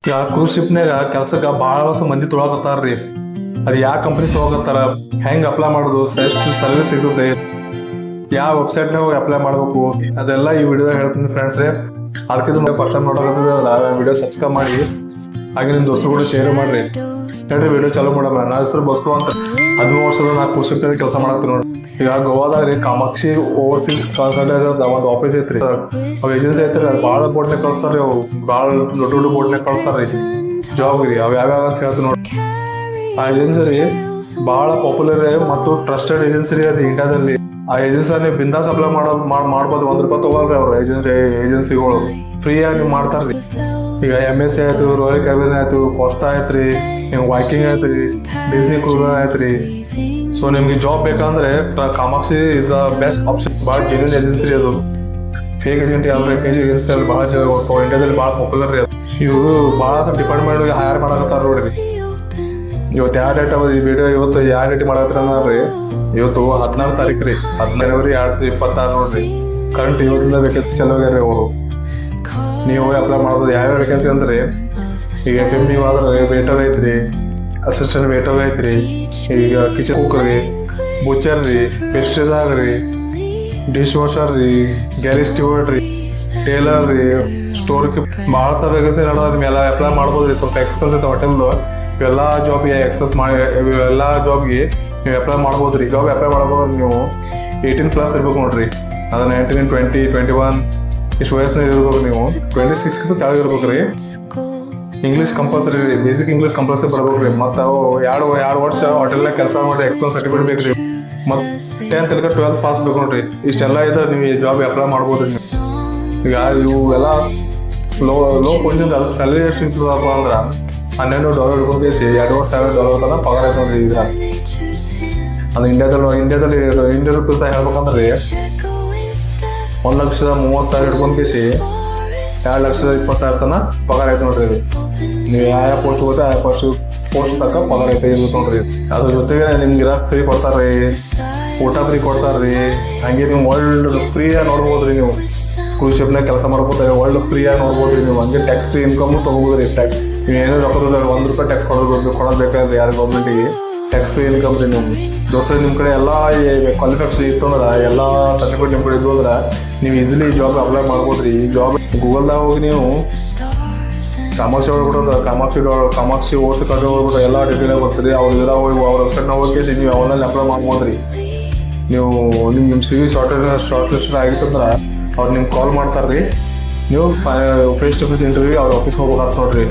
Cruise ಶಿಪ್ನಾಗ ಕೆಲ್ಸಕ್ಕ ಬಹಳ ಮಂದಿ ತೊಳಕತ್ತಾರ್ರಿ. ಅದ್ ಯಾವ ಕಂಪನಿ ತೊಳಕತ್ತಾರ, ಹೆಂಗ್ ಅಪ್ಲೈ ಮಾಡುದು, ಎಷ್ಟು ಸರ್ವಿಸ್ ಸಿಗುತ್ತೆ, ಯಾವ ವೆಬ್ಸೈಟ್ ನಾಗ ಅಪ್ಲೈ ಮಾಡ್ಬೇಕು, ಅದೆಲ್ಲ ಈ ವಿಡಿಯೋ ಹೇಳ್ತೀನಿ ಫ್ರೆಂಡ್ಸ್ ರೇ. ಅದಕ್ಕಿಂತ ಫಸ್ಟ್ ಟೈಮ್ ನೋಡಕತ್ತಿದ್ರಲ್ಲ ವಿಡಿಯೋ ಸಬ್ಸ್ಕ್ರೈಬ್ ಮಾಡಿ, ಹಾಗೆ ನಿಮ್ ದೋಸ್ತರು ಕೂಡ ಶೇರ್ ಮಾಡ್ರಿ. ಹೇಳ್ರಿ ವಿಡಿಯೋ ಚಾಲೂ ಮಾಡಮ್ಮ. ನಾ ಹೆಸರು ಬಸ್ರು ಅಂತ 13 ವರ್ಷದ ನಾ ಕ್ರೂಸ್ ಶಿಪ್ ನಲ್ಲಿ ಕೆಲಸ ಮಾಡತ್ತೀನಿ ನೋಡಿ. ಈಗ ಗೋವಾದಾಗ ಕಾಮಾಕ್ಷಿ ಓವರ್ಸೀಸ್ ಕನ್ಸಲ್ಟೆಂಟ್ ಒಂದು ಆಫೀಸ್ ಐತ್ರಿ, ಅವ್ ಏಜೆನ್ಸಿ ಐತ್ರಿ. ಅದು ಭಾಳ ಬೋಟ್ನಾಗ ಕಳ್ಸ್ತಾರ್ರಿ, ಅವು ಭಾಳ ದೊಡ್ಡ ದೊಡ್ಡ ಬೋಟ್ನಾಗ ಕಳ್ಸ್ತಾರ್ರಿ ಜಾಬ್ ರೀ. ಅವ್ ಯಾವ್ಯಾವ ಅಂತ ಹೇಳ್ತೀನಿ ನೋಡಿ. ಆ ಏಜೆನ್ಸಿ ರೀ ಬಹಳ ಪಾಪ್ಯುಲರ್ ಮತ್ತು ಟ್ರಸ್ಟೆಡ್ ಏಜೆನ್ಸಿ ರೀ ಅದು ಇಂಡಿಯಾದಲ್ಲಿ. ಆ ಏಜೆನ್ಸಿ ನೀವು ಬಿಂದಾಸ್ ಅಪ್ಲೈ ಮಾಡ್ಬೋದು. ₹1 ತಗೊಳ್ರಿ ಅವ್ರ ಏಜೆನ್ಸಿಗಳು, ಫ್ರೀ ಆಗಿ ನೀವು ಮಾಡ್ತಾರ್ರಿ. ಈಗ MSC ಆಯ್ತು, ರಾಯಲ್ ಕ್ಯಾಬಿನ್ ಆಯ್ತು, ಕೋಸ್ಟಾ ಆಯ್ತ್ರಿ, ವೈಕಿಂಗ್ ಆಯ್ತ್ರಿ, ಡಿಸ್ನಿ ಕ್ರೂಸರ್ ಆಯ್ತ್ರಿ. ಸೊ ನಿಮ್ಗೆ ಜಾಬ್ ಬೇಕಂದ್ರೆ Kamakshi is the best option. ಭಾಳ ಜೆನ್ಯೂನ್ ಏಜೆನ್ಸಿ ರೀ ಅದು, ಫೇಕ್ ಏಜೆಂಟ್ ಯಾವ್ದು ಫೇಕ್ ಏಜೆನ್ಸಿ ಅಲ್ಲಿ ಭಾಳ ಇಂಡಿಯಾದಲ್ಲಿ ಭಾಳ ಪಾಪ್ಯುಲರ್ ರೀ ಅದು. ಇವರು ಭಾಳ ಡಿಪಾರ್ಟ್ಮೆಂಟ್ ಹೈರ್ ಮಾಡಕತ್ತಾರ ನೋಡ್ರಿ. ಇವತ್ತು ಯಾವ ಡೇಟ್ ಈ ವಿಡಿಯೋ ಇವತ್ತು ಯಾವ ಡೇಟ್ ಮಾಡತ್ರ ನೋಡ್ರಿ. ಇವತ್ತು 16 ತಾರೀಕು ರೀ, 16 ಜನವರಿ 2026 ನೋಡ್ರಿ. ಕರೆಂಟ್ ಇವತ್ತಿಂದ ವೇಕೆನ್ಸಿ ಚಲೋ ಆಗ್ಯಾರ ಅವರು. ನೀವು ಅಪ್ಲೈ ಮಾಡ್ಬೋದು. ಯಾವ್ಯಾವ ವೇಕೆನ್ಸಿ ಅಂದ್ರೆ ಈಗ FME ಆದ್ರೆ ವೇಟರ್ ಐತ್ರಿ, ಅಸಿಸ್ಟೆಂಟ್ ವೇಟರ್ ಐತ್ರಿ, ಈಗ ಕಿಚನ್ ಕುಕ್ ರೀ, ಬುಚರ್ ರೀ, ಪೆಸ್ಟ್ರಿದಾಗ ರೀ, ಡಿಶ್ ವಾಷರ್ ರೀ, ಗ್ಯಾರೇಜ್ ಸ್ಟೂವರ್ಡ್ ರೀ, ಟೇಲರ್ ರೀ, ಸ್ಟೋರ್ ಭಾಳ ಸಾಲ ವೇಕೆನ್ಸಿ ನೋಡೋದು. ನಿಮ್ಮೆಲ್ಲ ಅಪ್ಲೈ ಮಾಡ್ಬೋದು ರೀ. ಸ್ವಲ್ಪ ಎಕ್ಸ್ಪೆನ್ಸ್ ಐತೆ ಹೋಟೆಲ್ದು. ಇವೆಲ್ಲ ಜಾಬ್ಗೆ ಎಕ್ಸ್ಪ್ರೆಸ್ ಮಾಡಿ ಇವೆಲ್ಲ ಜಾಬ್ಗೆ ನೀವು ಅಪ್ಲೈ ಮಾಡ್ಬೋದು ರೀ. ಜಾಬ್ ಅಪ್ಲೈ ಮಾಡ್ಬೋದು ನೀವು 18+ ಇರ್ಬೇಕು ನೋಡ್ರಿ. ಅದು 19, 20, 21 ಇಷ್ಟು ವಯಸ್ಸಿನಾಗ ಇರ್ಬೇಕು. ನೀವು 26 ಕೆಳಗೆ ಇರ್ಬೇಕು ರೀ. ಇಂಗ್ಲೀಷ್ ಕಂಪಲ್ಸರಿ ರೀ, ಬೇಸಿಕ್ ಇಂಗ್ಲೀಷ್ ಕಂಪಲ್ಸರಿ ಬರ್ಬೇಕು ರೀ. ಮತ್ತು ಅವು ಎರಡು ವರ್ಷ ಹೋಟೆಲ್ನಾಗ ಕೆಲಸ ಮಾಡಿ ಎಕ್ಸ್ಪೀರಿಯನ್ಸ್ ಸರ್ಟಿಫಿಕೇಟ್ ಬೇಕು ರೀ. ಮತ್ತು 10th ಇಲ್ಲಕ 12th ಪಾಸ್ ಬೇಕು ನೋಡ್ರಿ. ಇಷ್ಟೆಲ್ಲ ಇದ್ರೆ ನೀವು ಈ ಜಾಬ್ ಅಪ್ಲೈ ಮಾಡ್ಬೋದು ರೀ. ಈಗ ಇವು ಎಲ್ಲ ಲೋ ಪೊಸಿಷನ್ ಅದಕ್ಕೆ ಸ್ಯಾಲರಿ ಎಷ್ಟು ಇರ್ತದಪ್ಪ ಅಂದ್ರೆ $12 ಹಿಡ್ಕೊಂಡೇಸಿ $2,500 ತನಕ ಪಗಾರ ಐತೆ ನೋಡ್ರಿ. ಈಗ ಅದು ಇಂಡಿಯಾದಲ್ಲಿ ರೂಪಾಯಿ ಹೇಳ್ಬೇಕಂದ್ರೆ $1,30,000 ಹಿಡ್ಕೊಂಡೇಸಿ $2,20,000 ತನಕ ಪಗಾರ ಐತೆ ನೋಡ್ರಿ. ಇದು ನೀವು ಯಾವ ಪೋಸ್ಟ್ ಹೋಗುತ್ತೆ ಆ ಪೋಸ್ಟ್ ತನಕ ಪಗಾರ ಐತೆ ಇರುತ್ತೆ ನೋಡ್ರಿ. ಅದ್ರ ಜೊತೆಗೆ ನಿಮ್ಗೆ ಫ್ರೀ ಕೊಡ್ತಾರ್ರಿ, ಊಟ ಫ್ರೀ ಕೊಡ್ತಾರ್ರಿ. ಹಂಗೆ ನೀವು ವರ್ಲ್ಡ್ ಫ್ರೀಯಾಗಿ ನೋಡ್ಬೋದ್ರಿ. ನೀವು ಕ್ರೂಸ್ ಶಿಪ್ನಾಗ ಕೆಲಸ ಮಾಡ್ಬೋದು, ವರ್ಲ್ಡ್ ಫ್ರೀಯಾಗಿ ನೋಡ್ಬೋದ್ರಿ. ನೀವು ಹಂಗೆ ಟ್ಯಾಕ್ಸ್ ಫ್ರೀ ಇನ್ಕಮ್ ತಗೋಬೋದ್ರಿ. ಟ್ಯಾಕ್ಸ್ ನೀವು ಏನೇ ರೊಕ್ಕ ₹1 ಟ್ಯಾಕ್ಸ್ ಕೊಡೋದು ಬೇಕಾದ್ರೆ ಯಾರು ಗೌರ್ಮೆಂಟಿಗೆ ಟ್ಯಾಕ್ಸ್ ಫ್ರೀ ಇನ್ಕಮ್ ರೀ. ನೀವು ದೋಸ್ತರು ನಿಮ್ಮ ಕಡೆ ಎಲ್ಲ ಕ್ವಾಲಿಫಿಕೇಷನ್ ಇತ್ತು ಅಂದ್ರೆ, ಎಲ್ಲ ಸರ್ಟಿಫಿಕೇಟ್ ನಿಮ್ಮ ಕಡೆ ಇದ್ದು ಅಂದ್ರೆ ನೀವು ಈಸಿಲಿ ಜಾಬ್ ಅಪ್ಲೈ ಮಾಡ್ಬೋದು ರೀ. ಈ ಜಾಬ್ ಗೂಗಲ್ದಾಗ ಹೋಗಿ ನೀವು ಕಾಮಾಕ್ಷಿ ಹೋಗ್ಬಿಟ್ಟು ಕಾಮಾಕ್ಷಿ ಓರ್ಸ್ ಕಡೆ ಹೋಗ್ಬಿಟ್ಟು ಎಲ್ಲ ಡೀಟೇಲ್ ಬರ್ತೀರಿ. ಅವ್ರ ಹೋಗಿ ಅವ್ರ ವೆಬ್ಸೈಟ್ನಾಗ ಹೋಗಿ ನೀವು ಅವನಲ್ಲಿ ಅಪ್ಲೈ ಮಾಡ್ಬೋದು ರೀ. ನೀವು ನಿಮ್ಮ CV ಶಾರ್ಟ್ ಲಿಸ್ಟ್ ಆಗಿತ್ತಂದ್ರೆ ಅವ್ರು ನಿಮ್ಗೆ ಕಾಲ್ ಮಾಡ್ತಾರೆ ರೀ. ನೀವು ಫೇಸ್ ಟು ಫೇಸ್ ಇಂಟರ್ವ್ಯೂ ಅವ್ರ ಆಫೀಸ್ ಹೋಗ್ಬೇಕಾಗ್ತ ನೋಡ್ರಿ.